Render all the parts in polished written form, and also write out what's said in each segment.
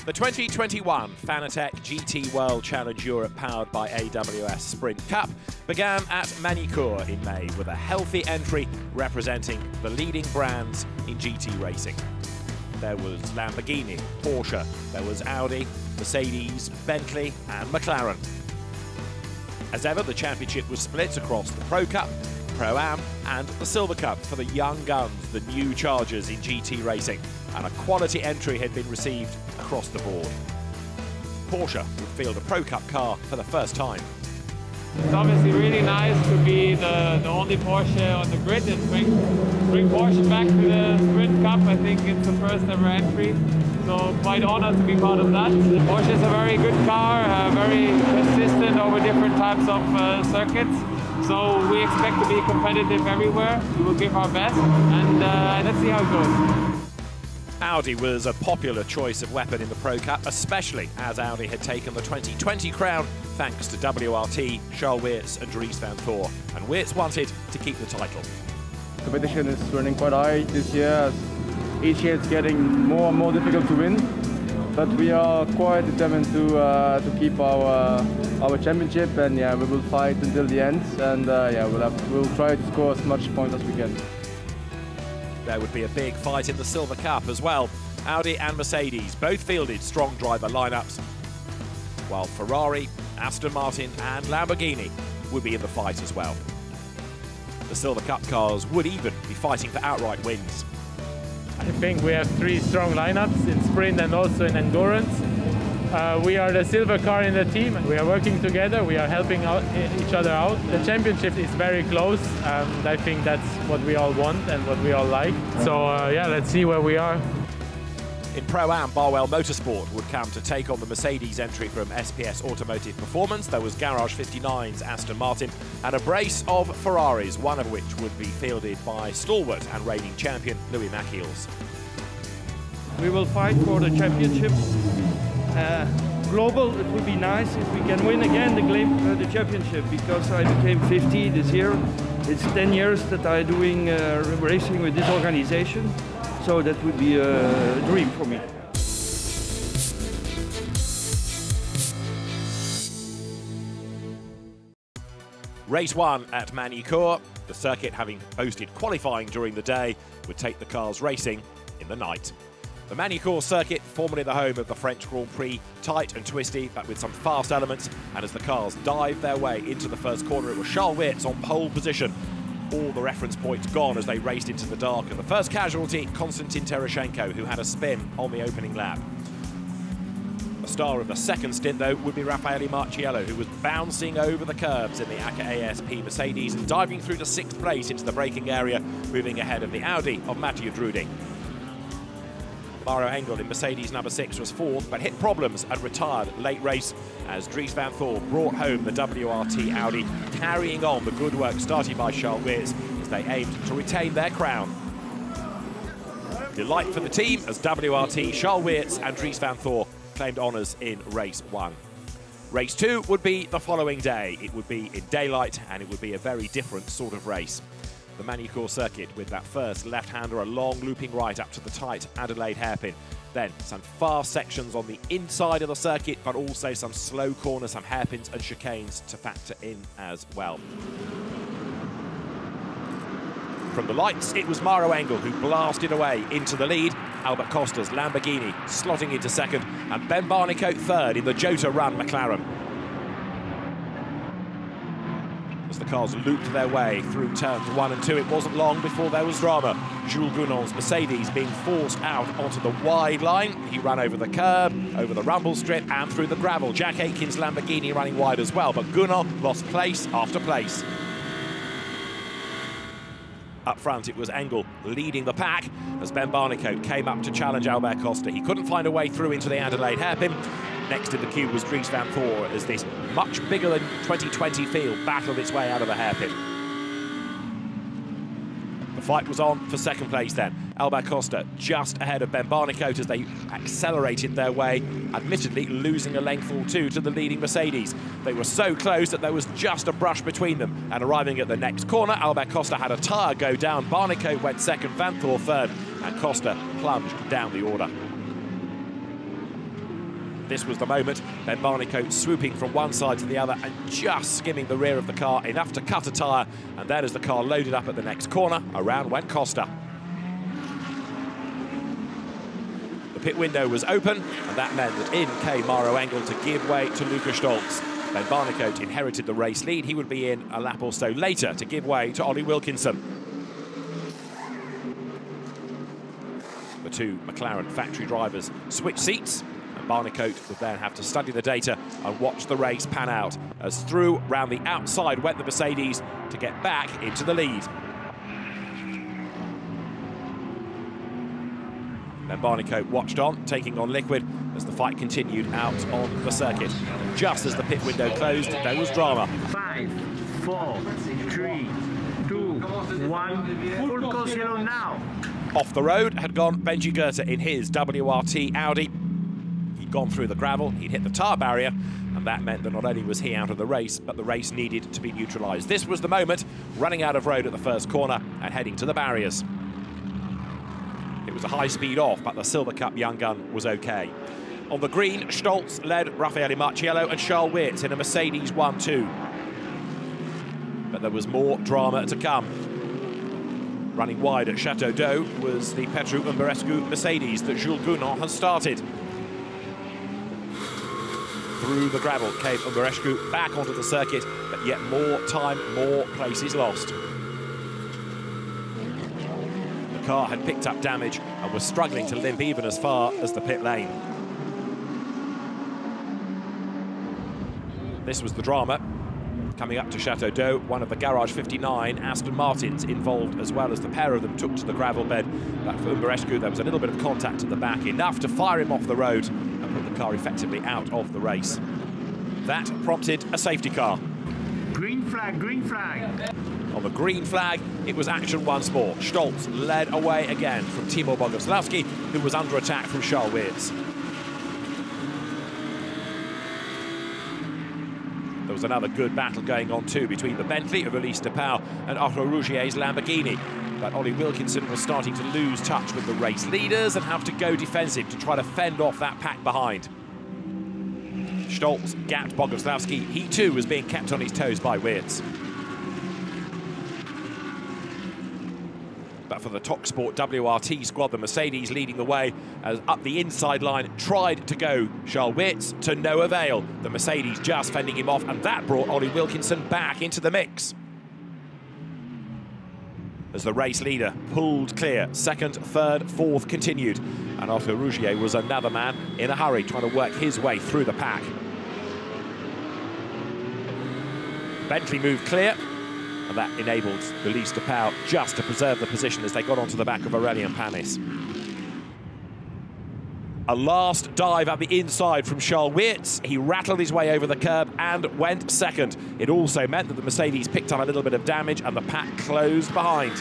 The 2021 Fanatec GT World Challenge Europe powered by AWS Sprint Cup began at Magny Cours in May with a healthy entry representing the leading brands in GT racing. There was Lamborghini, Porsche, there was Audi, Mercedes, Bentley and McLaren. As ever, the championship was split across the Pro Cup, Pro-Am and the Silver Cup for the young guns, the new chargers in GT racing, and a quality entry had been received across the board. Porsche would field a Pro Cup car for the first time. It's obviously really nice to be the only Porsche on the grid and bring Porsche back to the Sprint Cup. I think it's the first ever entry, so quite honored to be part of that. Porsche is a very good car, very consistent over different types of circuits. So we expect to be competitive everywhere. We will give our best and let's see how it goes. Audi was a popular choice of weapon in the Pro Cup, especially as Audi had taken the 2020 crown thanks to WRT, Charles Weerts and Dries van Thor, and Weerts wanted to keep the title. The competition is running quite high this year, as each year it's getting more and more difficult to win, but we are quite determined to keep our championship, and yeah, we will fight until the end, and yeah, we'll try to score as much points as we can. There would be a big fight in the Silver Cup as well. Audi and Mercedes both fielded strong driver lineups, while Ferrari, Aston Martin and Lamborghini would be in the fight as well. The Silver Cup cars would even be fighting for outright wins. I think we have three strong lineups in sprint and also in endurance. We are the silver car in the team. We are working together. We are helping each other out. The championship is very close. I think that's what we all want and what we all like. So yeah, let's see where we are. In Pro-Am, AWS Motorsports would come to take on the Mercedes entry from SPS Automotive Performance. There was Garage 59's Aston Martin and a brace of Ferraris, one of which would be fielded by stalwart and reigning champion Louis Machiels. We will fight for the championship. Global, it would be nice if we can win again the championship, because I became 50 this year. It's 10 years that I'm doing racing with this organization, so that would be a dream for me. Race 1 at Magny Cours. The circuit, having boasted qualifying during the day, would take the cars racing in the night. The Magny Cours circuit, formerly the home of the French Grand Prix, tight and twisty, but with some fast elements, and as the cars dived their way into the first corner, it was Charles Weerts on pole position. All the reference points gone as they raced into the dark, and the first casualty, Konstantin Tereshchenko, who had a spin on the opening lap. The star of the second stint, though, would be Raffaele Marciello, who was bouncing over the curbs in the ASP Mercedes and diving through to 6th place into the braking area, moving ahead of the Audi of Mathieu Druding. Mario Engel in Mercedes number 6 was 4th, but hit problems and retired late race as Dries van Thor brought home the WRT Audi, carrying on the good work started by Charles Weerts as they aimed to retain their crown. Delight for the team as WRT, Charles Weerts and Dries van Thor claimed honours in race 1. Race 2 would be the following day. It would be in daylight and it would be a very different sort of race. The Magny Cours circuit with that first left-hander, a long looping right up to the tight Adelaide hairpin. Then some fast sections on the inside of the circuit, but also some slow corners, some hairpins and chicanes to factor in as well. From the lights, it was Mario Engel who blasted away into the lead. Albert Costa's Lamborghini slotting into second, and Ben Barnicoat third in the Jota-run McLaren. As the cars looped their way through turns 1 and 2, it wasn't long before there was drama. Jules Gounon's Mercedes being forced out onto the wide line. He ran over the curb, over the rumble strip and through the gravel. Jack Aitken's Lamborghini running wide as well, but Gounon lost place after place. Up front, it was Engel leading the pack as Ben Barnicoat came up to challenge Albert Costa. He couldn't find a way through into the Adelaide hairpin. Next in the queue was Dries van Thor as this much bigger than 2020 field battled its way out of the hairpin. The fight was on for second place then. Albert Costa just ahead of Ben Barnicoat as they accelerated their way, admittedly losing a length or two to the leading Mercedes. They were so close that there was just a brush between them, and arriving at the next corner, Albert Costa had a tyre go down. Barnicoat went second, Van Thor third, and Costa plunged down the order. This was the moment. Ben Barnicoat swooping from one side to the other and just skimming the rear of the car, enough to cut a tyre. And then as the car loaded up at the next corner, around went Costa. The pit window was open, and that meant that in came Mauro Engel to give way to Luca Stolz. Ben Barnicoat inherited the race lead. He would be in a lap or so later to give way to Ollie Wilkinson. The two McLaren factory drivers switched seats, and Barnicoat would then have to study the data and watch the race pan out, as through round the outside went the Mercedes to get back into the lead. Ben Barnicoat watched on, taking on liquid as the fight continued out on the circuit. And just as the pit window closed, there was drama. 5, 4, 3, 2, 1. Full course yellow now. Off the road had gone Benji Goethe in his WRT Audi. He'd gone through the gravel, he'd hit the tar barrier, and that meant that not only was he out of the race, but the race needed to be neutralised. This was the moment, running out of road at the first corner and heading to the barriers. It was a high-speed off, but the Silver Cup young gun was OK. On the green, Stolz led Raffaele Marciello and Charles Weerts in a Mercedes 1-2. But there was more drama to come. Running wide at Chateau d'Eau was the Petru Umberescu Mercedes that Jules Gounon had started. Through the gravel came Umberescu back onto the circuit, but yet more time, more places lost. The car had picked up damage and was struggling to limp even as far as the pit lane. This was the drama. Coming up to Chateau d'Eau, one of the Garage 59 Aston Martins involved, as well as the pair of them took to the gravel bed. But for Umberescu, there was a little bit of contact at the back, enough to fire him off the road and put the car effectively out of the race. That prompted a safety car. Green flag, green flag. On the green flag, it was action once more. Stolz led away again from Timo Boguslavski, who was under attack from Charles Weerts. There was another good battle going on too between the Bentley of Elise de Pauw and Otto Rougier's Lamborghini. But Ollie Wilkinson was starting to lose touch with the race leaders and have to go defensive to try to fend off that pack behind. Stolz gapped Boguslavski. He too was being kept on his toes by Weerts. But for the TalkSport WRT squad, the Mercedes leading the way as up the inside line tried to go Charles Weerts, to no avail. The Mercedes just fending him off, and that brought Ollie Wilkinson back into the mix. As the race leader pulled clear, second, third, fourth continued, and Otto Rougier was another man in a hurry trying to work his way through the pack. Bentley moved clear, and that enabled Elise de Pauw just to preserve the position as they got onto the back of Aurélien Panis. A last dive up the inside from Charles Weerts. He rattled his way over the curb and went second. It also meant that the Mercedes picked up a little bit of damage and the pack closed behind.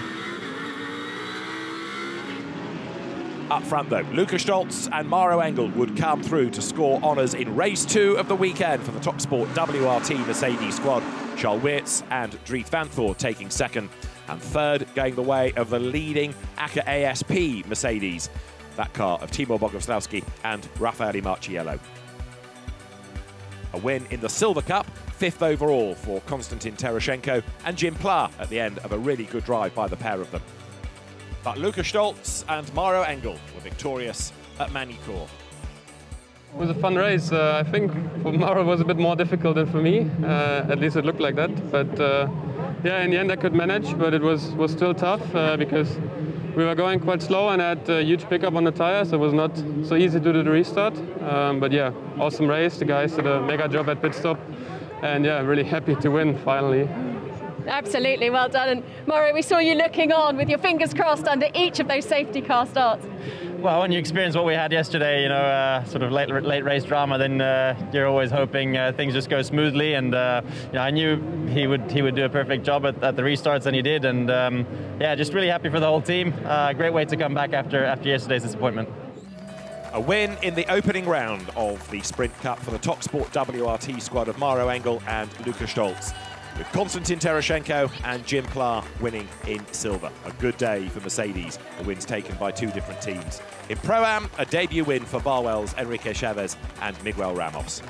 Up front, though, Luca Stolz and Mauro Engel would come through to score honours in race 2 of the weekend for the TalkSport WRT Mercedes squad. Charles Weerts and Dries Vanthoor taking second, and third going the way of the leading ACA ASP Mercedes, that car of Timo Boguslavski and Raffaele Marciello. A win in the Silver Cup, 5th overall for Konstantin Terashenko and Jim Pla at the end of a really good drive by the pair of them. But Luca Stolz and Mauro Engel were victorious at Magny Cours. It was a fun race. I think for Mauro it was a bit more difficult than for me. At least it looked like that. But yeah, in the end I could manage, but it was still tough because we were going quite slow and I had a huge pickup on the tires, so it was not so easy to do the restart. But yeah, awesome race. The guys did a mega job at pit stop. And yeah, really happy to win finally. Absolutely, well done. And Mauro, we saw you looking on with your fingers crossed under each of those safety car starts. Well, when you experience what we had yesterday, you know, sort of late race drama, then you're always hoping things just go smoothly. And you know, I knew he would do a perfect job at the restarts, and he did. And yeah, just really happy for the whole team. Great way to come back after yesterday's disappointment. A win in the opening round of the Sprint Cup for the TalkSport WRT squad of Mauro Engel and Luca Stolz. with Konstantin Terashenko and Jim Pla winning in silver. A good day for Mercedes, the wins taken by two different teams. In Pro-Am, a debut win for Barwell's Enrique Chavez and Miguel Ramos.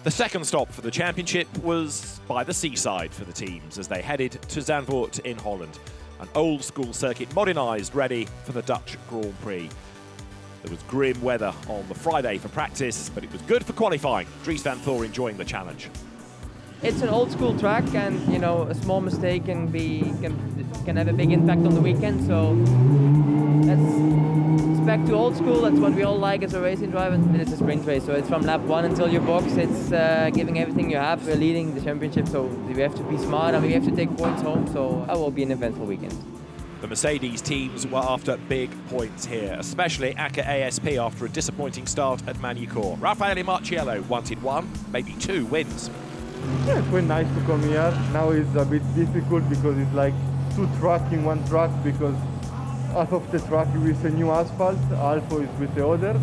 The second stop for the championship was by the seaside for the teams as they headed to Zandvoort in Holland. An old-school circuit modernised, ready for the Dutch Grand Prix. There was grim weather on the Friday for practice, but it was good for qualifying. Dries van Thor enjoying the challenge. It's an old-school track, and you know, a small mistake can have a big impact on the weekend. So it's back to old school. That's what we all like as a racing driver. And it's a sprint race, so it's from lap 1 until your box. It's giving everything you have. We're leading the championship, so we have to be smart and we have to take points home. So it will be an eventful weekend. The Mercedes teams were after big points here, especially ACA ASP after a disappointing start at Magny Cours. Raffaele Marciello wanted 1, maybe 2 wins. Yeah, it's quite nice to come here. Now it's a bit difficult because it's like 2 tracks in 1 track, because half of the track is with the new asphalt, half is with the other.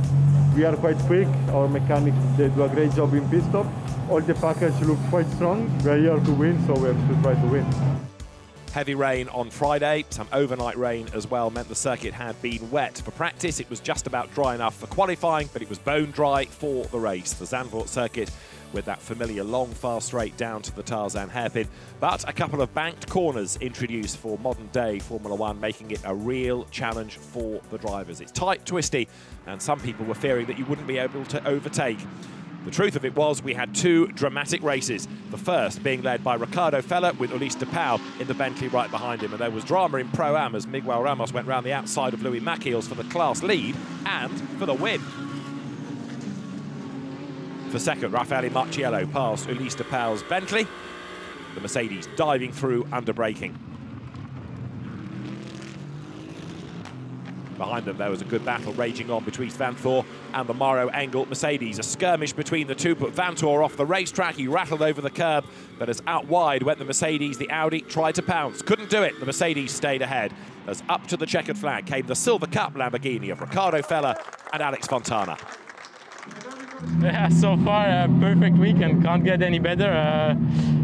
We are quite quick. Our mechanics, they do a great job in pit stop. All the package looks quite strong. We are here to win, so we have to try to win. Heavy rain on Friday, some overnight rain as well, meant the circuit had been wet. For practice, it was just about dry enough for qualifying, but it was bone dry for the race. The Zandvoort circuit with that familiar long, fast straight down to the Tarzan hairpin. But a couple of banked corners introduced for modern-day Formula One, making it a real challenge for the drivers. It's tight, twisty, and some people were fearing that you wouldn't be able to overtake. The truth of it was we had 2 dramatic races, the first being led by Ricardo Feller with Ulysse de Pauw in the Bentley right behind him, and there was drama in Pro-Am as Miguel Ramos went round the outside of Louis Machiels for the class lead and for the win. For second, Raffaele Marciello passed Ulysse de Pauw's Bentley, the Mercedes diving through under braking. Behind them, there was a good battle raging on between Van Thor and the Morrow Engel Mercedes. A skirmish between the two put Van Thor off the racetrack. He rattled over the curb, but as out wide went the Mercedes, the Audi tried to pounce. Couldn't do it. The Mercedes stayed ahead. As up to the checkered flag came the Silver Cup Lamborghini of Ricardo Feller and Alex Fontana. Yeah, so far a perfect weekend. Can't get any better.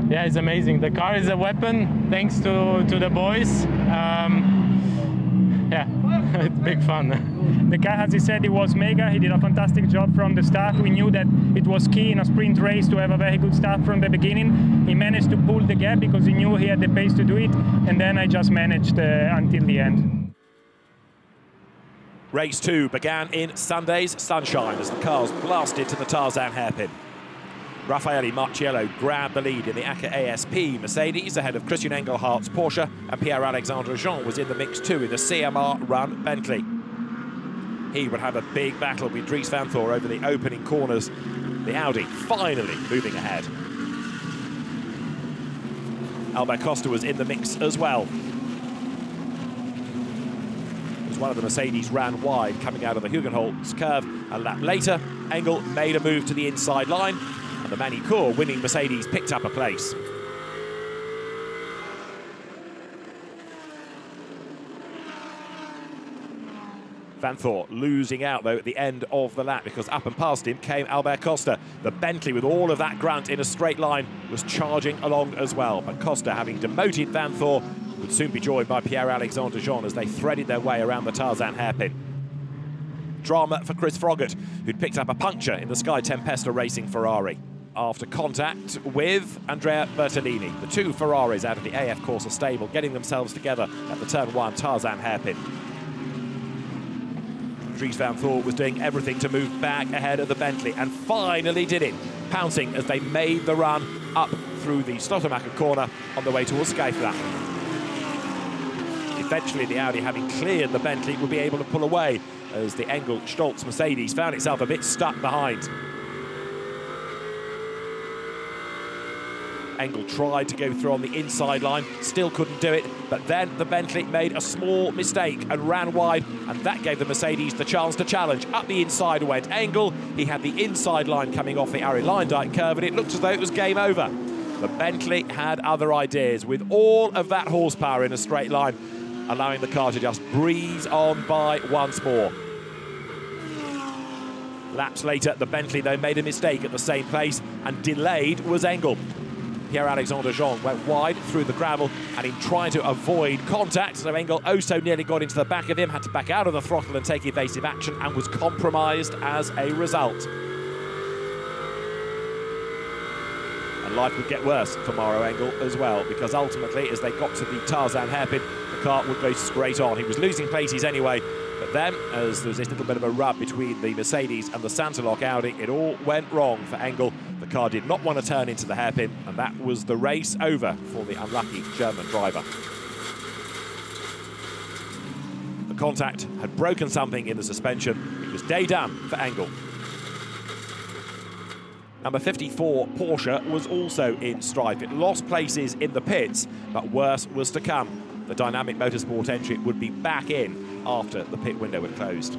Yeah, it's amazing. The car is a weapon, thanks to the boys. Yeah, it's big fun. The guy, as he said, he was mega. He did a fantastic job from the start. We knew that it was key in a sprint race to have a very good start from the beginning. He managed to pull the gap because he knew he had the pace to do it, and then I just managed until the end. Race 2 began in Sunday's sunshine as the cars blasted to the Tarzan hairpin. Raffaele Marciello grabbed the lead in the ACA ASP Mercedes ahead of Christian Engelhardt's Porsche, and Pierre-Alexandre Jean was in the mix too in the CMR-run Bentley. He would have a big battle with Dries van Thor over the opening corners. The Audi finally moving ahead. Albert Costa was in the mix as well. As one of the Mercedes ran wide coming out of the Hugenholtz curve. A lap later, Engel made a move to the inside line, and the Magny Cours winning Mercedes picked up a place. Van Thor losing out, though, at the end of the lap, because up and past him came Albert Costa. The Bentley, with all of that grunt in a straight line, was charging along as well. But Costa, having demoted Van Thor, would soon be joined by Pierre-Alexandre Jean as they threaded their way around the Tarzan hairpin. Drama for Chris Froggatt, who'd picked up a puncture in the Sky Tempesta racing Ferrari after contact with Andrea Bertolini. The 2 Ferraris out of the AF Corsa stable getting themselves together at the Turn 1 Tarzan hairpin. Dries van Thor was doing everything to move back ahead of the Bentley, and finally did it, pouncing as they made the run up through the Slottermacher corner on the way towards Skyflat. Eventually, the Audi, having cleared the Bentley, would be able to pull away as the Engel-Stolz Mercedes found itself a bit stuck behind. Engel tried to go through on the inside line, still couldn't do it, but then the Bentley made a small mistake and ran wide, and that gave the Mercedes the chance to challenge. Up the inside went Engel. He had the inside line coming off the Arie Luyendyk curve, and it looked as though it was game over. The Bentley had other ideas, with all of that horsepower in a straight line, allowing the car to just breeze on by once more. Laps later, the Bentley, though, made a mistake at the same place, and delayed was Engel. Pierre-Alexandre Jean went wide through the gravel, and in trying to avoid contact, so Engel oh so nearly got into the back of him, had to back out of the throttle and take evasive action, and was compromised as a result. And life would get worse for Mauro Engel as well, because ultimately, as they got to the Tarzan hairpin, the car would go straight on. He was losing places anyway, but then, as there was this little bit of a rub between the Mercedes and the Santalok Audi, it all went wrong for Engel. The car did not want to turn into the hairpin, and that was the race over for the unlucky German driver. The contact had broken something in the suspension. It was day done for Engel. Number 54 Porsche was also in strife. It lost places in the pits, but worse was to come. The Dynamic Motorsport entry would be back in after the pit window had closed.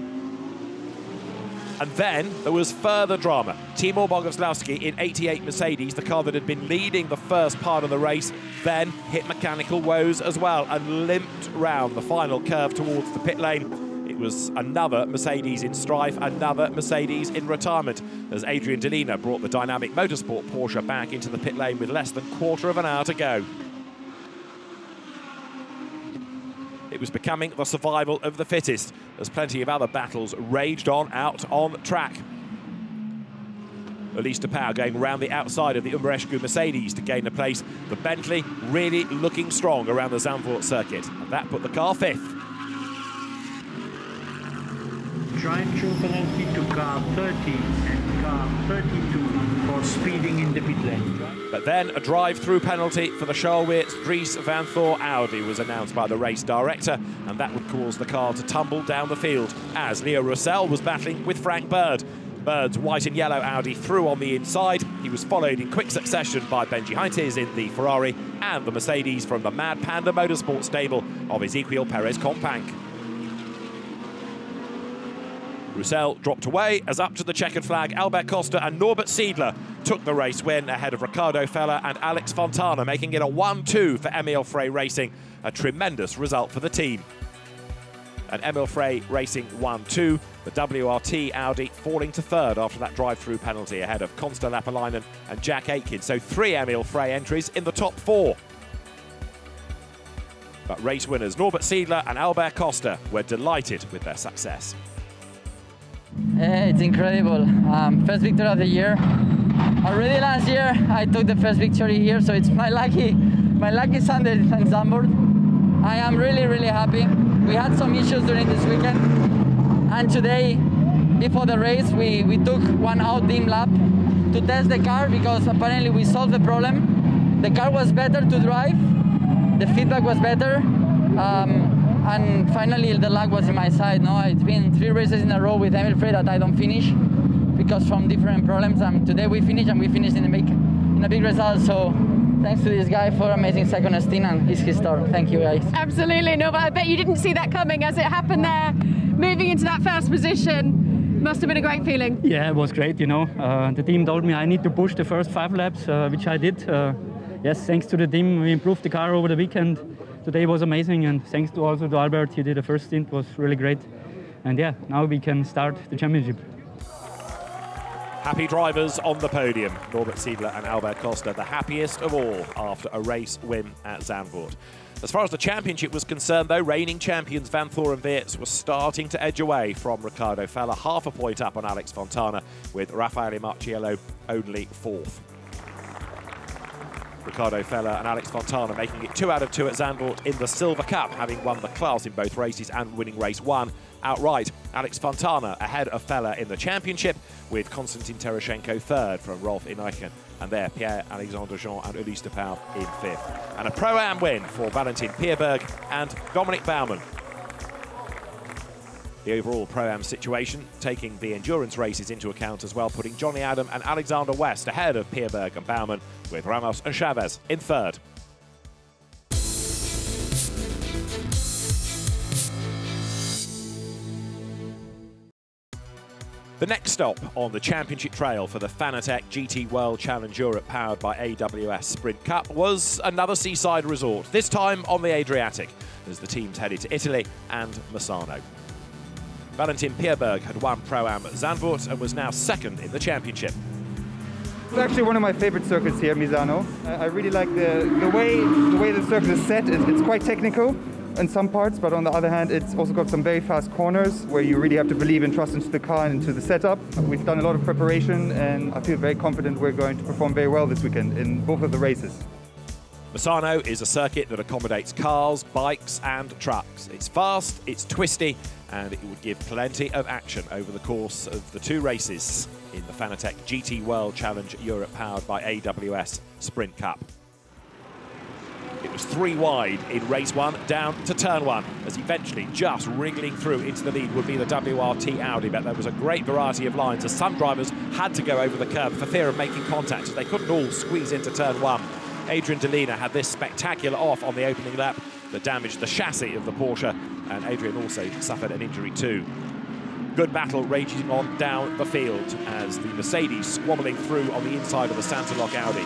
And then there was further drama. Timur Boguslavski in 88 Mercedes, the car that had been leading the first part of the race, then hit mechanical woes as well and limped round the final curve towards the pit lane. It was another Mercedes in strife, another Mercedes in retirement, as Adrian Delina brought the Dynamic Motorsport Porsche back into the pit lane with less than a quarter of an hour to go. It was becoming the survival of the fittest, as plenty of other battles raged on out on track. Elise de Pauw going round the outside of the Umbreschke Mercedes to gain a place. The Bentley really looking strong around the Zandvoort circuit, and that put the car fifth. Drive through penalty to car 30 and car 32 for speeding in the pit lane. But then a drive-through penalty for the Charlewitz Dries Van Thor Audi was announced by the race director, and that would cause the car to tumble down the field as Leo Roussel was battling with Frank Bird. Bird's white and yellow Audi through on the inside. He was followed in quick succession by Benji Heintes in the Ferrari and the Mercedes from the Mad Panda Motorsport stable of Ezequiel Perez Companc. Roussel dropped away as up to the checkered flag, Albert Costa and Norbert Siedler took the race win ahead of Ricardo Feller and Alex Fontana, making it a 1-2 for Emile Frey Racing, a tremendous result for the team. And Emile Frey Racing 1-2, the WRT Audi falling to third after that drive-through penalty ahead of Konsta Lapalainen and Jack Aitken. So 3 Emile Frey entries in the top 4. But race winners Norbert Siedler and Albert Costa were delighted with their success. It's incredible. First victory of the year. Already last year I took the first victory here, so it's my lucky Sunday in Zandvoort. I am really happy. We had some issues during this weekend, and today, before the race, we took one out dim lap to test the car, because apparently we solved the problem. The car was better to drive, the feedback was better, and finally the luck was in my side. No, it's been 3 races in a row with Emile Frey that I don't finish because from different problems. Today we finished, and we finished in a big result. So thanks to this guy for amazing second stint, and it's his turn. Thank you, guys. Absolutely, no, but I bet you didn't see that coming as it happened there. Moving into that first position must have been a great feeling. Yeah, it was great. You know, the team told me I need to push the first 5 laps, which I did. Yes, thanks to the team, we improved the car over the weekend. Today was amazing, and thanks to also to Albert, he did the first stint, was really great. And yeah, now we can start the championship. Happy drivers on the podium. Norbert Siedler and Albert Costa, the happiest of all after a race win at Zandvoort. As far as the championship was concerned, though, reigning champions Van Thor and Weerts were starting to edge away from Ricardo Feller, half a point up on Alex Fontana, with Raffaele Marciello only 4th. Ricardo Feller and Alex Fontana making it 2 out of 2 at Zandvoort in the Silver Cup, having won the class in both races and winning race 1 outright. Alex Fontana ahead of Feller in the championship, with Konstantin Tereshchenko 3rd from Rolf Ineichen, and there Pierre-Alexandre Jean and Elise de Pauw in 5th. And a Pro-Am win for Valentin Pierberg and Dominic Baumann. The overall Pro-Am situation, taking the endurance races into account as well, putting Johnny Adam and Alexander West ahead of Pierberg and Baumann, with Ramos and Chavez in 3rd. The next stop on the championship trail for the Fanatec GT World Challenge Europe, powered by AWS Sprint Cup, was another seaside resort, this time on the Adriatic, as the teams headed to Italy and Misano. Valentin Pierberg had won Pro-Am at Zandvoort and was now second in the championship. It's actually one of my favorite circuits here, Misano. I really like the way the circuit is set. It's quite technical in some parts, but on the other hand, it's also got some very fast corners where you really have to believe and trust into the car and into the setup. We've done a lot of preparation, and I feel very confident we're going to perform very well this weekend in both of the races. Misano is a circuit that accommodates cars, bikes and trucks. It's fast, it's twisty, and it would give plenty of action over the course of the two races in the Fanatec GT World Challenge Europe powered by AWS Sprint Cup. It was 3 wide in race 1 down to turn 1, as eventually just wriggling through into the lead would be the WRT Audi, but there was a great variety of lines as some drivers had to go over the curb for fear of making contact as they couldn't all squeeze into turn 1. Adrian Delina had this spectacular off on the opening lap that damaged the chassis of the Porsche, and Adrian also suffered an injury too. Good battle raging on down the field as the Mercedes squabbling through on the inside of the Santalok Audi.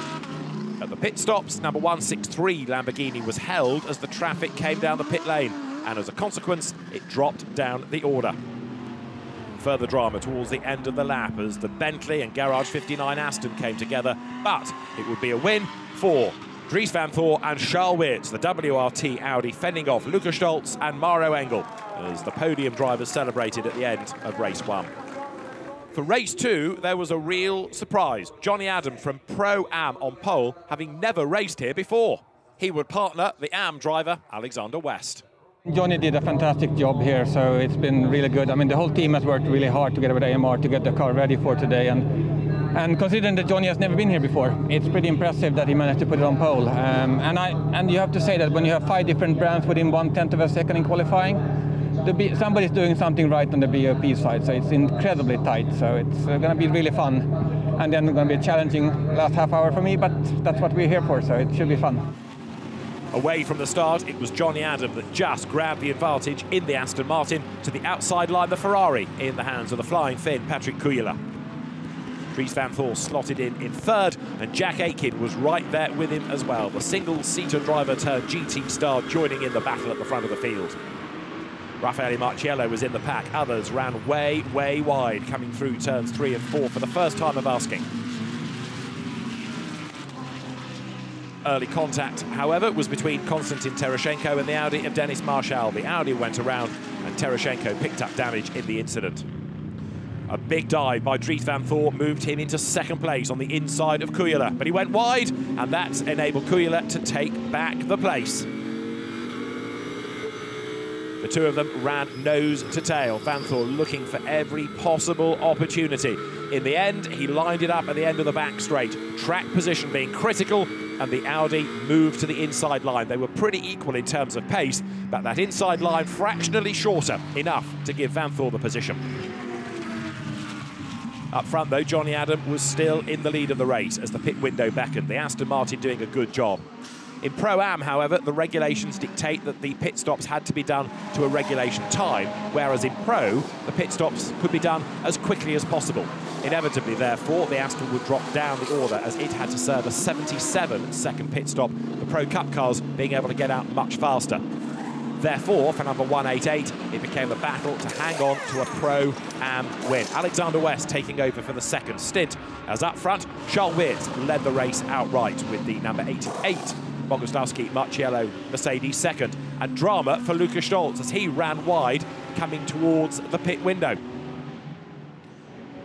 At the pit stops, number 163 Lamborghini was held as the traffic came down the pit lane, and as a consequence, it dropped down the order. Further drama towards the end of the lap as the Bentley and Garage 59 Aston came together, but it would be a win for Dries van Thor and Charles Weerts, the WRT Audi, fending off Luca Stolz and Mauro Engel as the podium drivers celebrated at the end of race 1. For race 2, there was a real surprise. Johnny Adam from Pro-Am on pole, having never raced here before. He would partner the Am driver, Alexander West. Johnny did a fantastic job here, so it's been really good. I mean, the whole team has worked really hard together with AMR to get the car ready for today. And considering that Johnny has never been here before, it's pretty impressive that he managed to put it on pole. And you have to say that when you have 5 different brands within 1/10 of a second in qualifying, somebody's doing something right on the BOP side, so it's incredibly tight. So it's going to be really fun. And then going to be a challenging last half hour for me, but that's what we're here for, so it should be fun. Away from the start, it was Johnny Adam that just grabbed the advantage in the Aston Martin. To the outside line, the Ferrari in the hands of the flying Finn, Patrick Kujala. Dries van Thor slotted in 3rd, and Jack Aitken was right there with him as well. The single-seater driver turned GT star joining in the battle at the front of the field. Raffaele Marciello was in the pack. Others ran way, way wide, coming through turns 3 and 4 for the first time of asking. Early contact, however, was between Konstantin Terashenko and the Audi of Dennis Marshall. The Audi went around and Terashenko picked up damage in the incident. A big dive by Dries van Thor moved him into 2nd place on the inside of Kujala, but he went wide, and that enabled Kujala to take back the place. The two of them ran nose to tail, Van Thor looking for every possible opportunity. In the end, he lined it up at the end of the back straight, track position being critical, and the Audi moved to the inside line. They were pretty equal in terms of pace, but that inside line fractionally shorter, enough to give Van Thor the position. Up front, though, Johnny Adam was still in the lead of the race as the pit window beckoned. The Aston Martin doing a good job. In Pro-Am, however, the regulations dictate that the pit stops had to be done to a regulation time, whereas in Pro, the pit stops could be done as quickly as possible. Inevitably, therefore, the Aston would drop down the order as it had to serve a 77-second pit stop, the Pro Cup cars being able to get out much faster. Therefore, for number 188, it became a battle to hang on to a Pro-Am win. Alexander West taking over for the 2nd stint, as up front, Charles Weerts led the race outright with the number 88 Boguslavski Marciello Mercedes 2nd, and drama for Luca Stolz as he ran wide coming towards the pit window.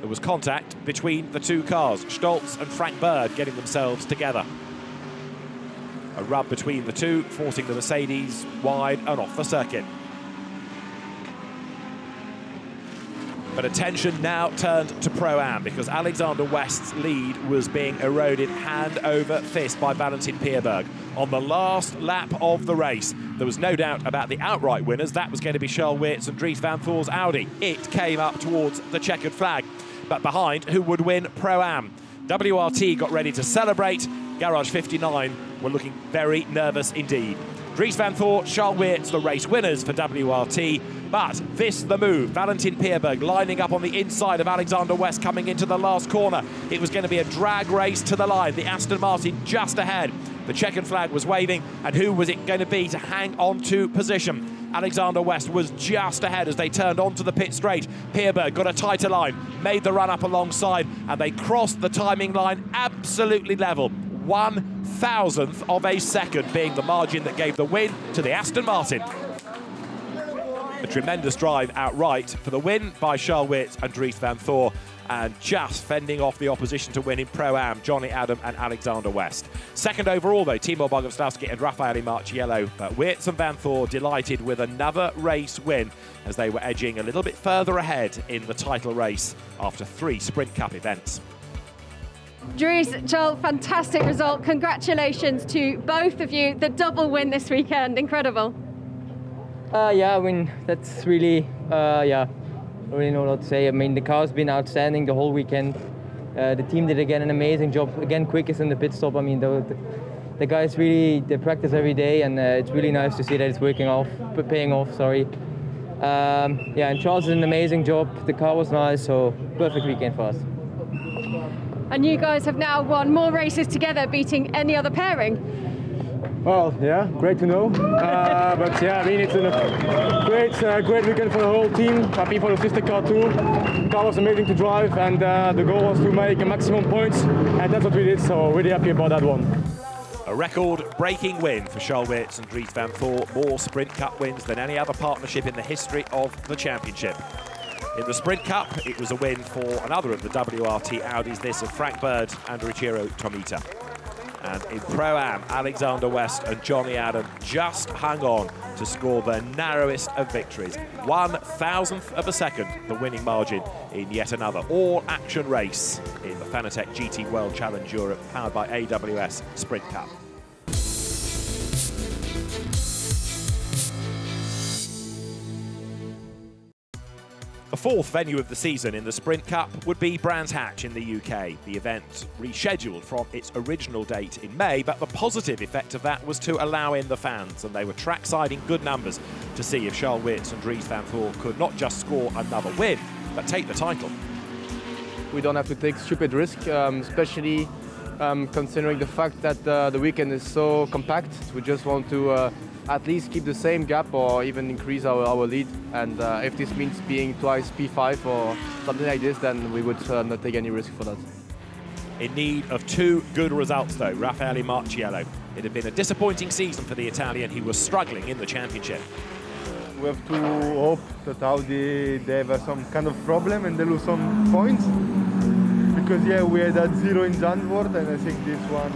There was contact between the two cars, Stolz and Frank Bird getting themselves together. A rub between the two, forcing the Mercedes wide and off the circuit. But attention now turned to Pro-Am because Alexander West's lead was being eroded hand over fist by Valentin Pierberg. On the last lap of the race, there was no doubt about the outright winners. That was going to be Charles Weerts and Dries van Thor's Audi. It came up towards the checkered flag. But behind, who would win Pro-Am? WRT got ready to celebrate. Garage 59 were looking very nervous indeed. Dries van Thor, Charles Weerts, the race winners for WRT. But this the move. Valentin Pierberg lining up on the inside of Alexander West coming into the last corner. It was going to be a drag race to the line. The Aston Martin just ahead. The checkered flag was waving, and who was it going to be to hang on to position? Alexander West was just ahead as they turned onto the pit straight. Pierberg got a tighter line, made the run up alongside, and they crossed the timing line absolutely level. 1/1000th of a second being the margin that gave the win to the Aston Martin. A tremendous drive outright for the win by Charles Weerts and Dries van Thor, and just fending off the opposition to win in Pro-Am, Johnny Adam and Alexander West. Second overall, though, Timo Boguslavski and Raffaele Marciello. But Weerts and Van Thor delighted with another race win as they were edging a little bit further ahead in the title race after 3 Sprint Cup events. Dries, Charles, fantastic result. Congratulations to both of you. The double win this weekend, incredible. Yeah, I mean, that's really, yeah, I don't really know what to say. I mean, the car's been outstanding the whole weekend. The team did again an amazing job. Again, quickest in the pit stop. I mean, the guys really, they practice every day, and it's really nice to see that it's paying off. Sorry. Yeah, and Charles did an amazing job. The car was nice, so perfect weekend for us. And you guys have now won more races together, beating any other pairing. Well, yeah, great to know. But yeah, I mean, it's a great weekend for the whole team. Happy for the sister car too. The car was amazing to drive, and the goal was to make a maximum points, and that's what we did. So really happy about that one. A record-breaking win for Charles Weerts and Dries van Thor. More Sprint Cup wins than any other partnership in the history of the championship. In the Sprint Cup, it was a win for another of the WRT Audis, this of Frank Bird and Richiro Tomita. And in Pro-Am, Alexander West and Johnny Adam just hung on to score the narrowest of victories. 1/1000th of a second, the winning margin in yet another all-action race in the Fanatec GT World Challenge Europe, powered by AWS Sprint Cup. The fourth venue of the season in the Sprint Cup would be Brands Hatch in the UK. The event rescheduled from its original date in May, but the positive effect of that was to allow in the fans, and they were trackside in good numbers to see if Charles Weerts and Dries van Thor could not just score another win, but take the title. We don't have to take stupid risks, especially considering the fact that the weekend is so compact. We just want to at least keep the same gap or even increase our lead. And if this means being twice P5 or something like this, then we would not take any risk for that. In need of 2 good results, though, Raffaele Marciello. It had been a disappointing season for the Italian. He was struggling in the championship. We have to hope that Audi, they have some kind of problem and they lose some points. Because, yeah, we had that 0 in Zandvoort, and I think this one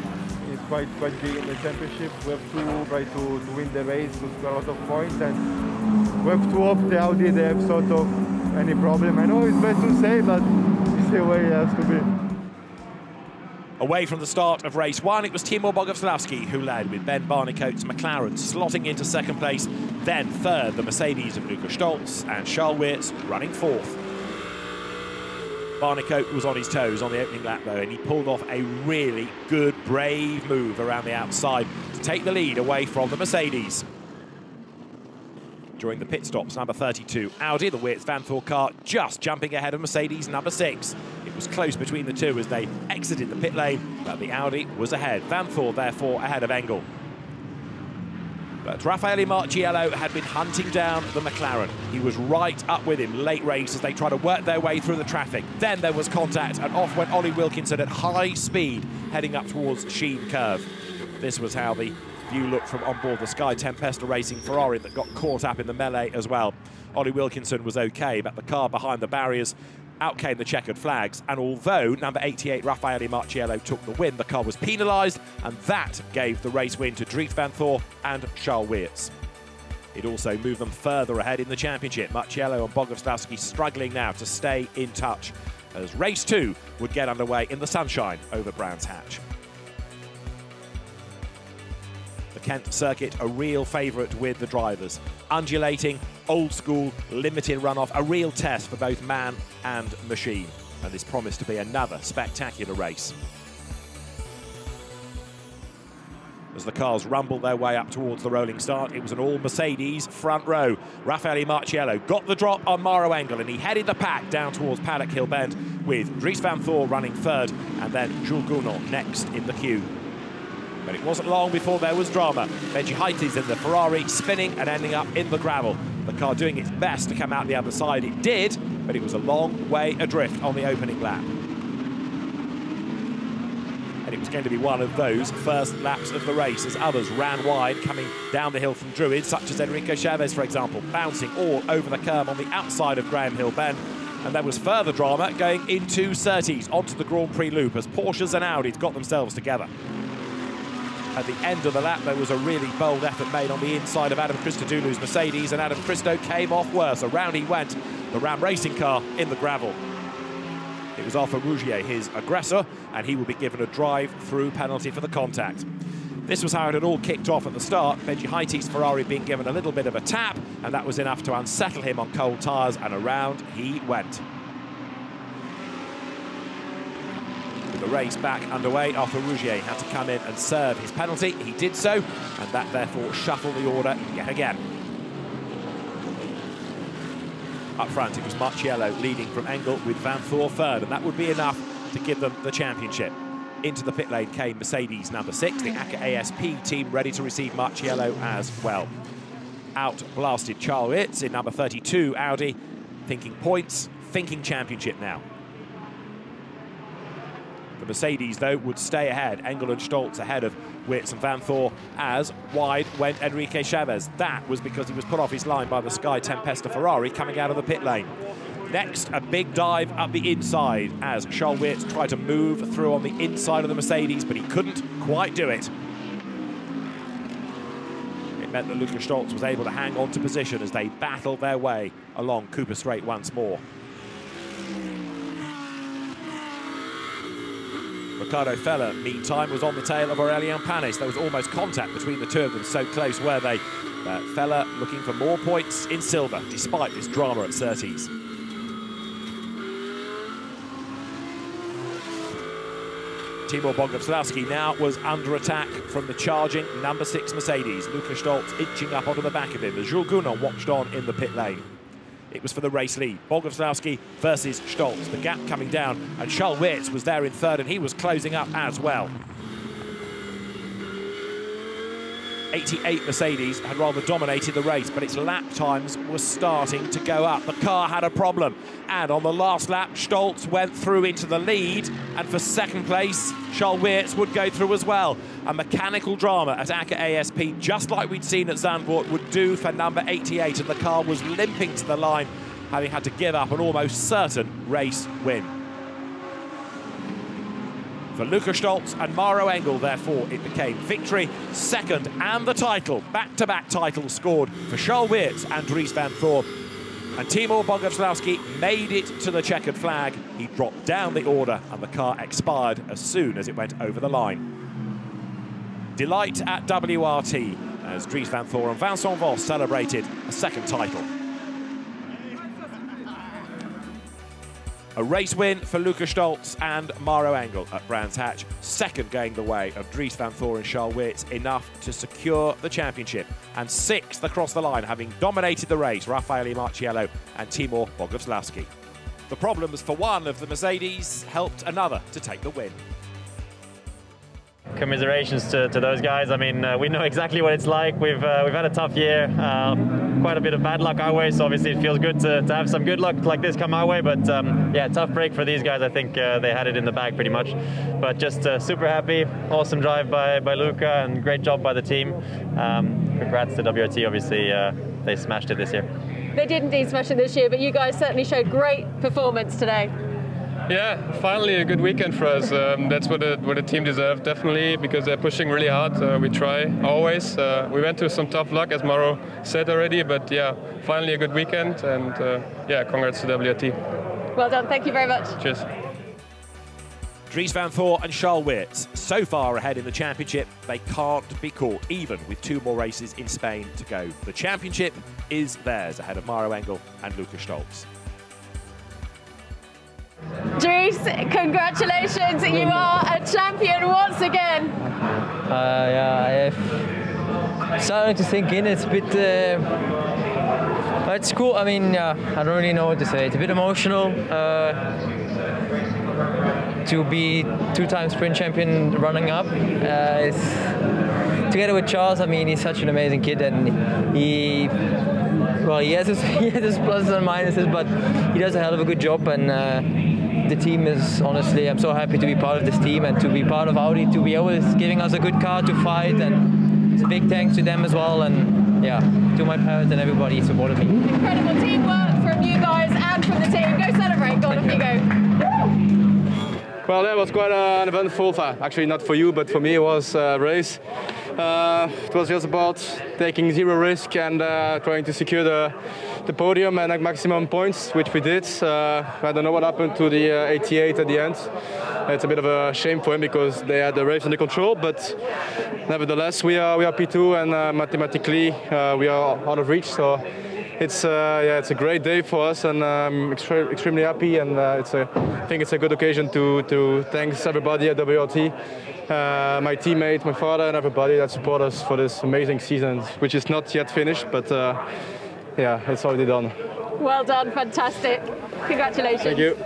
is quite big in the championship. We have to try to win the race, to score a lot of points, and we have to hope the Audi, they have sort of any problem. I know it's bad to say, but it's the way it has to be. Away from the start of race 1, it was Timo Boguslavski who led, with Ben Barnicoat's McLaren slotting into second place. Then third, the Mercedes of Nico Stolz, and Charles Weerts running fourth. Barnicoat was on his toes on the opening lap, though, and he pulled off a really good, brave move around the outside to take the lead away from the Mercedes. During the pit stops, number 32, Audi, the Weerts Van Thor car, just jumping ahead of Mercedes number 6. It was close between the two as they exited the pit lane, but the Audi was ahead. Van Thor, therefore, ahead of Engel. But Raffaele Marciello had been hunting down the McLaren. He was right up with him late race as they tried to work their way through the traffic. Then there was contact, and off went Ollie Wilkinson at high speed, heading up towards Sheen Curve. This was how the view looked from on board the Sky Tempesta Racing Ferrari that got caught up in the melee as well. Ollie Wilkinson was okay, but the car behind the barriers, out came the checkered flags, and although number 88 Raffaele Marciello took the win, the car was penalised, and that gave the race win to Dries van Thor and Charles Weerts. It also moved them further ahead in the championship. Marciello and Boguslavski struggling now to stay in touch as race 2 would get underway in the sunshine over Brands Hatch. The Kent circuit, a real favourite with the drivers. Undulating, old school, limited runoff, a real test for both man and machine. And this promised to be another spectacular race. As the cars rumbled their way up towards the rolling start, it was an all-Mercedes front row. Raffaele Marciello got the drop on Mauro Engel, and he headed the pack down towards Paddock Hill Bend, with Dries van Thor running third, and then Jules Gounod next in the queue. But it wasn't long before there was drama. Benji Heites in the Ferrari spinning and ending up in the gravel. The car doing its best to come out the other side. It did, but it was a long way adrift on the opening lap. And it was going to be one of those first laps of the race as others ran wide coming down the hill from Druid, such as Enrico Chavez, for example, bouncing all over the curb on the outside of Graham Hill Bend. And there was further drama going into Surtees, onto the Grand Prix loop as Porsches and Audis got themselves together. At the end of the lap, there was a really bold effort made on the inside of Adam Christodoulou's Mercedes, and Adam Christo came off worse. Around he went, the Ram racing car in the gravel. It was Arthur Rougier, his aggressor, and he will be given a drive-through penalty for the contact. This was how it had all kicked off at the start. Benji Heites' Ferrari being given a little bit of a tap, and that was enough to unsettle him on cold tyres, and around he went. With the race back underway, Arthur Rougier had to come in and serve his penalty. He did so, and that therefore shuffled the order yet again. Up front, it was Marciello leading from Engel with Vanthoor third, and that would be enough to give them the championship. Into the pit lane came Mercedes number 6, the ACA ASP team ready to receive Marciello as well. Out blasted Charles Itz in number 32 Audi, thinking points, thinking championship now. The Mercedes, though, would stay ahead. Engel and Stoltz ahead of Witz and Vanthoor, as wide went Enrique Chavez. That was because he was put off his line by the Sky Tempesta Ferrari coming out of the pit lane. Next, a big dive up the inside as Charles Witz tried to move through on the inside of the Mercedes, but he couldn't quite do it. It meant that Lukas Stoltz was able to hang on to position as they battled their way along Cooper Straight once more. Ricardo Feller, meantime, was on the tail of Aurelien Panis. There was almost contact between the two of them, so close were they. Feller looking for more points in silver, despite this drama at Surtees. Timur Boguslavski now was under attack from the charging number 6 Mercedes. Lukas Stoltz inching up onto the back of him as Jules Gounon watched on in the pit lane. It was for the race lead. Boguslavski versus Stoltz. The gap coming down, and Charles Witz was there in third, and he was closing up as well. 88 Mercedes had rather dominated the race, but its lap times were starting to go up. The car had a problem, and on the last lap, Stoltz went through into the lead, and for second place, Charles Witz would go through as well. A mechanical drama at ACA ASP, just like we'd seen at Zandvoort, would do for number 88, and the car was limping to the line, having had to give up an almost certain race win. For Lukas Stoltz and Maro Engel, therefore, it became victory, second, and the title. Back-to-back titles scored for Charles Witz and Dries Vanthoor. And Timur Boguslavski made it to the checkered flag. He dropped down the order, and the car expired as soon as it went over the line. Delight at WRT as Dries Vanthoor and Vincent Vos celebrated a second title. A race win for Lukas Stoltz and Maro Engel at Brands Hatch. Second going the way of Dries Vanthoor and Charles Witz, enough to secure the championship. And sixth across the line, having dominated the race, Raffaele Marciello and Timur Boguslavski. The problems for one of the Mercedes helped another to take the win. Commiserations to those guys. I mean, we know exactly what it's like. We've had a tough year, quite a bit of bad luck our way, so obviously it feels good to have some good luck like this come our way, but yeah, tough break for these guys. I think they had it in the bag pretty much, but just super happy. Awesome drive by Luca, and great job by the team. Congrats to WRT, obviously they smashed it this year. They did indeed smash it this year, but you guys certainly showed great performance today. Yeah, finally a good weekend for us. That's what the team deserved, definitely, because they're pushing really hard. We try always. We went through some tough luck, as Maro said already, but yeah, finally a good weekend, and yeah, congrats to WRT. Well done, thank you very much. Cheers. Dries Vanthoor and Charles Witz, so far ahead in the championship, they can't be caught, even with 2 more races in Spain to go. The championship is theirs, ahead of Maro Engel and Lukas Stoltz. Dries, congratulations, you are a champion once again. Yeah, starting to sink in. It's a bit, it's cool. I mean, I don't really know what to say. It's a bit emotional. to be 2-time sprint champion running up. Together with Charles, I mean, he's such an amazing kid, and he has his pluses and minuses, but he does a hell of a good job, and the team is, honestly, I'm so happy to be part of this team and to be part of Audi, to be always giving us a good car to fight, and it's a big thanks to them as well, and yeah, to my parents and everybody who supported me. Incredible teamwork from you guys and from the team. Go celebrate, go on, off you go. Well, that was quite an eventful, actually not for you, but for me it was a race. It was just about taking zero risk and trying to secure the podium and maximum points, which we did. I don't know what happened to the 88 at the end. It's a bit of a shame for him because they had the race under control, but nevertheless we are P2 and mathematically we are out of reach. So it's it's a great day for us, and I'm extremely happy, and I think it's a good occasion to thank everybody at WRT. My teammate, my father, and everybody that support us for this amazing season, which is not yet finished, but yeah, it's already done. Well done, fantastic. Congratulations. Thank you.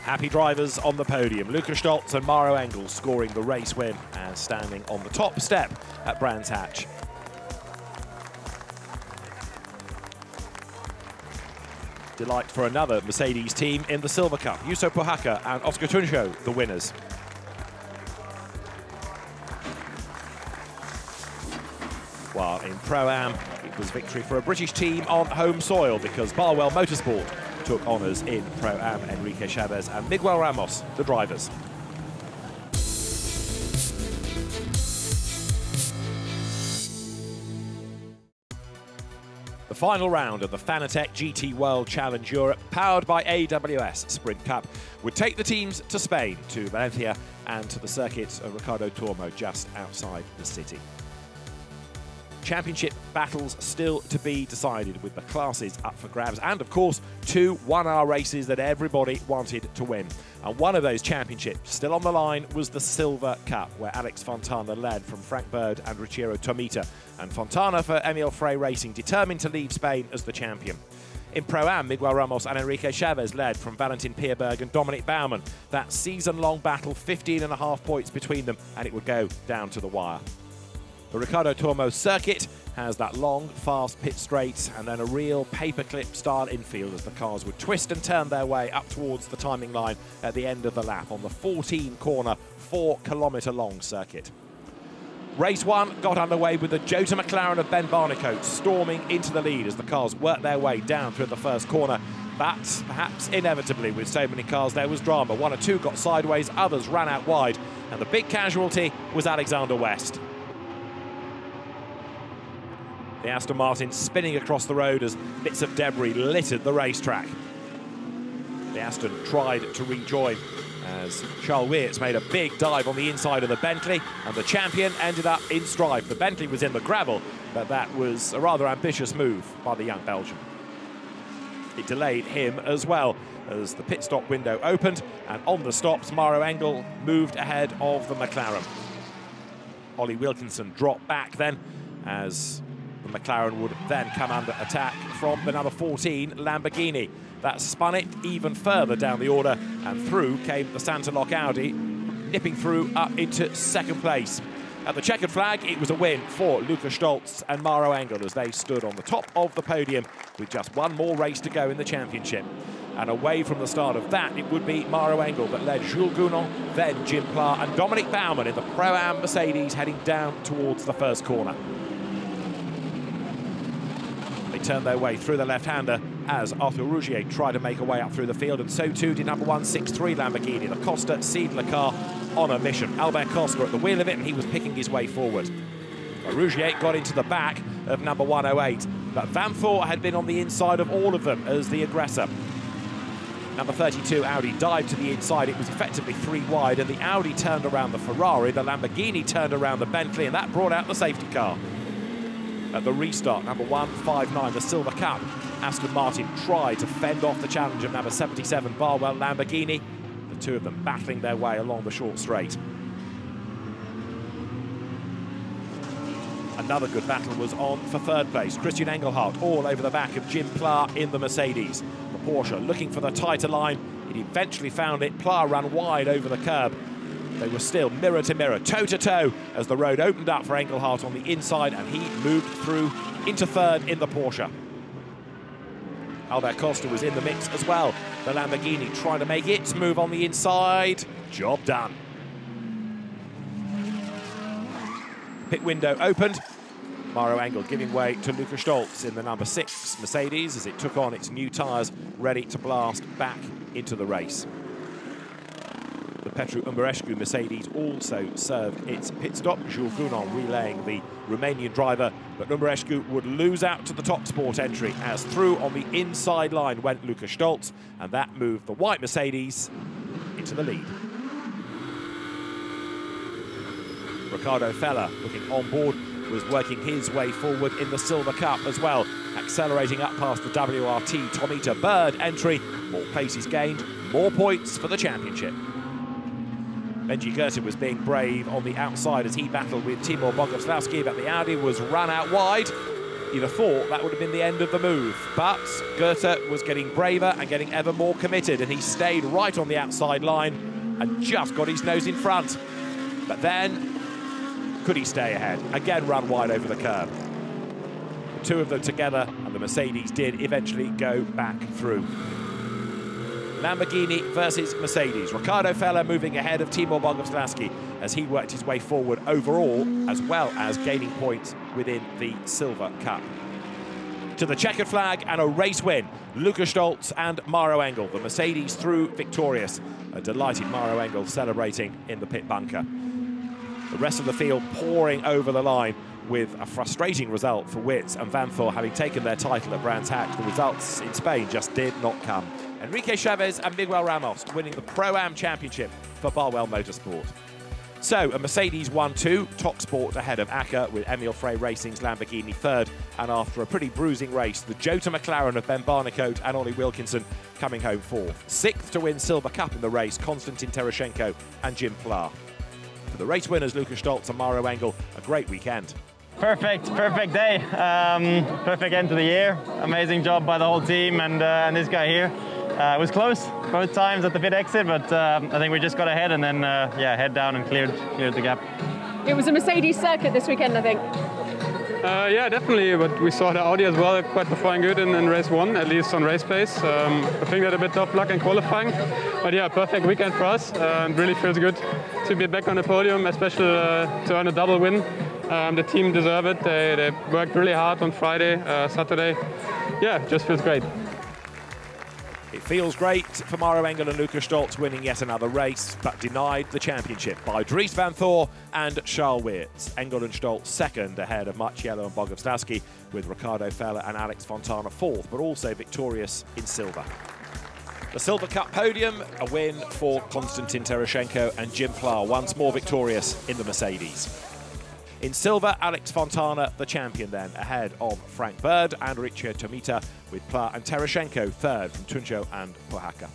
Happy drivers on the podium. Lukas Stoltz and Maro Engel scoring the race win and standing on the top step at Brands Hatch. Delight for another Mercedes team in the Silver Cup. Juuso Pohaka and Oscar Tunjo, the winners. While in Pro-Am, it was victory for a British team on home soil because Barwell Motorsport took honours in Pro-Am. Enrique Chavez and Miguel Ramos, the drivers. The final round of the Fanatec GT World Challenge Europe, powered by AWS Sprint Cup, would take the teams to Spain, to Valencia and to the circuit of Ricardo Tormo just outside the city. Championship battles still to be decided, with the classes up for grabs, and of course 2 one-hour races that everybody wanted to win. And one of those championships still on the line was the Silver Cup, where Alex Fontana led from Frank Bird and Richiro Tomita, and Fontana for Emil Frey Racing determined to leave Spain as the champion. In Pro-Am, Miguel Ramos and Enrique Chavez led from Valentin Pierberg and Dominic Baumann. That season-long battle, 15.5 points between them, and it would go down to the wire. The Ricardo Tormo circuit has that long, fast pit straight and then a real paperclip style infield as the cars would twist and turn their way up towards the timing line at the end of the lap on the 14-corner, 4-kilometre long circuit. Race 1 got underway with the Jota McLaren of Ben Barnicoat storming into the lead as the cars worked their way down through the first corner. But perhaps inevitably, with so many cars, there was drama. 1 or 2 got sideways, others ran out wide, and the big casualty was Alexander West. The Aston Martin spinning across the road as bits of debris littered the racetrack. The Aston tried to rejoin as Charles Weerts made a big dive on the inside of the Bentley, and the champion ended up in strife. The Bentley was in the gravel, but that was a rather ambitious move by the young Belgian. It delayed him as well as the pit stop window opened, and on the stops, Maro Engel moved ahead of the McLaren. Ollie Wilkinson dropped back then as the McLaren would then come under attack from the number 14 Lamborghini. That spun it even further down the order, and through came the Santalock Audi, nipping through up into second place. At the checkered flag, it was a win for Lukas Stoltz and Maro Engel as they stood on the top of the podium with just 1 more race to go in the championship. And away from the start of that, it would be Maro Engel that led Jules Gounon, then Jim Pla and Dominic Baumann in the Pro-Am Mercedes heading down towards the first corner. They turned their way through the left-hander as Arthur Rougier tried to make a way up through the field, and so too did number 163 Lamborghini, the Costa Seidler car on a mission. Albert Costa at the wheel of it, and he was picking his way forward. Rougier got into the back of number 108, but Vanthor had been on the inside of all of them as the aggressor. Number 32 Audi dived to the inside. It was effectively 3 wide, and the Audi turned around the Ferrari, the Lamborghini turned around the Bentley, and that brought out the safety car. At the restart, number 159, the Silver Cup, Aston Martin tried to fend off the challenge of number 77 Barwell Lamborghini, the 2 of them battling their way along the short straight. Another good battle was on for 3rd place. Christian Engelhardt all over the back of Jim Pla in the Mercedes. The Porsche looking for the tighter line, It eventually found it. Pla ran wide over the curb. They were still mirror to mirror, toe to toe, as the road opened up for Engelhardt on the inside, and he moved through into third in the Porsche. Albert Costa was in the mix as well. The Lamborghini trying to make its move on the inside. Job done. Pit window opened. Mauro Engel giving way to Luca Stolz in the number 6 Mercedes as it took on its new tyres, ready to blast back into the race. The Petru Umberescu Mercedes also served its pit stop. Jules Gounon relaying the Romanian driver, but Umberescu would lose out to the top sport entry as through on the inside line went Luca Stolz, and that moved the white Mercedes into the lead. Ricardo Feller, looking on board, was working his way forward in the Silver Cup as well, accelerating up past the WRT Tomita Bird entry. More paces gained, more points for the championship. Benji Goethe was being brave on the outside as he battled with Timur Boguslavski, but the Audi was run out wide. You'd have thought that would have been the end of the move, but Goethe was getting braver and getting ever more committed, and he stayed right on the outside line and just got his nose in front. But then, could he stay ahead? Again, run wide over the curb. The two of them together, and the Mercedes did eventually go back through. Lamborghini versus Mercedes. Ricardo Feller moving ahead of Timur Boguslavski as he worked his way forward overall, as well as gaining points within the Silver Cup. To the checkered flag and a race win. Luca Stolz and Mauro Engel. The Mercedes through victorious. A delighted Mauro Engel celebrating in the pit bunker. The rest of the field pouring over the line with a frustrating result for Witz and Vanthoor having taken their title at Brands Hatch. The results in Spain just did not come. Enrique Chavez and Miguel Ramos winning the Pro-Am Championship for Barwell Motorsport. So, a Mercedes 1-2, top sport ahead of Acker with Emil Frey Racing's Lamborghini third, and after a pretty bruising race, the Jota McLaren of Ben Barnicoat and Ollie Wilkinson coming home fourth. Sixth to win Silver Cup in the race, Konstantin Tereshchenko and Jim Pla. For the race winners, Luca Stolz and Mauro Engel, a great weekend. Perfect day. Perfect end to the year. Amazing job by the whole team and this guy here. It was close both times at the pit exit, but I think we just got ahead and then yeah, head down and cleared the gap. It was a Mercedes circuit this weekend, I think. Yeah, definitely, but we saw the Audi as well quite performing good in race 1, at least on race pace. I think they had a bit tough luck in qualifying, but yeah, perfect weekend for us, and really feels good to be back on the podium, especially to earn a double win. The team deserve it. They worked really hard on Friday, Saturday. Yeah, just feels great. It feels great for Mauro Engel and Luca Stolz winning yet another race, but denied the championship by Dries Vanthoor and Charles Weerts. Engel and Stolz second ahead of Marciello and Boguslavski, with Ricardo Feller and Alex Fontana fourth, but also victorious in silver. The Silver Cup podium, a win for Konstantin Tereshchenko and Jim Pla, once more victorious in the Mercedes. In silver, Alex Fontana, the champion then, ahead of Frank Bird and Richard Tomita, with Pla and Tereshchenko third from Tunjo and Pohaka.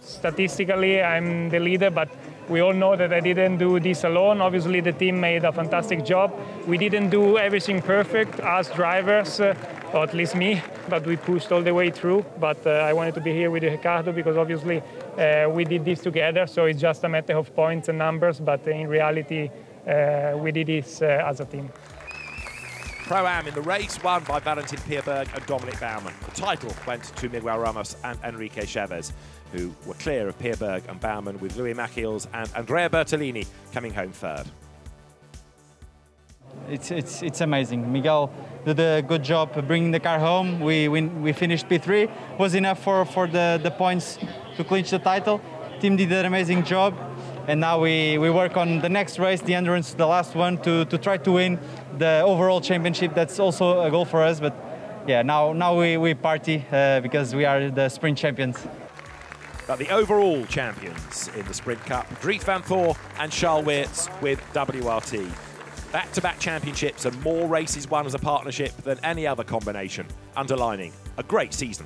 Statistically, I'm the leader, but we all know that I didn't do this alone. Obviously, the team made a fantastic job. We didn't do everything perfect as drivers, or at least me, but we pushed all the way through. But I wanted to be here with Ricardo because obviously we did this together, so it's just a matter of points and numbers, but in reality, we did this as a team. Pro-Am in the race, won by Valentin Pierberg and Dominic Baumann. The title went to Miguel Ramos and Enrique Chavez, who were clear of Pierberg and Baumann, with Louis Machiels and Andrea Bertolini coming home third. It's amazing. Miguel did a good job bringing the car home. We finished P3, was enough for the points to clinch the title. Team did an amazing job. And now we work on the next race, the endurance, the last one, to try to win the overall championship. That's also a goal for us. But yeah, now we party because we are the sprint champions. But the overall champions in the Sprint Cup, Dries Vanthoor and Charles Weerts with WRT. Back-to-back championships and more races won as a partnership than any other combination, underlining a great season.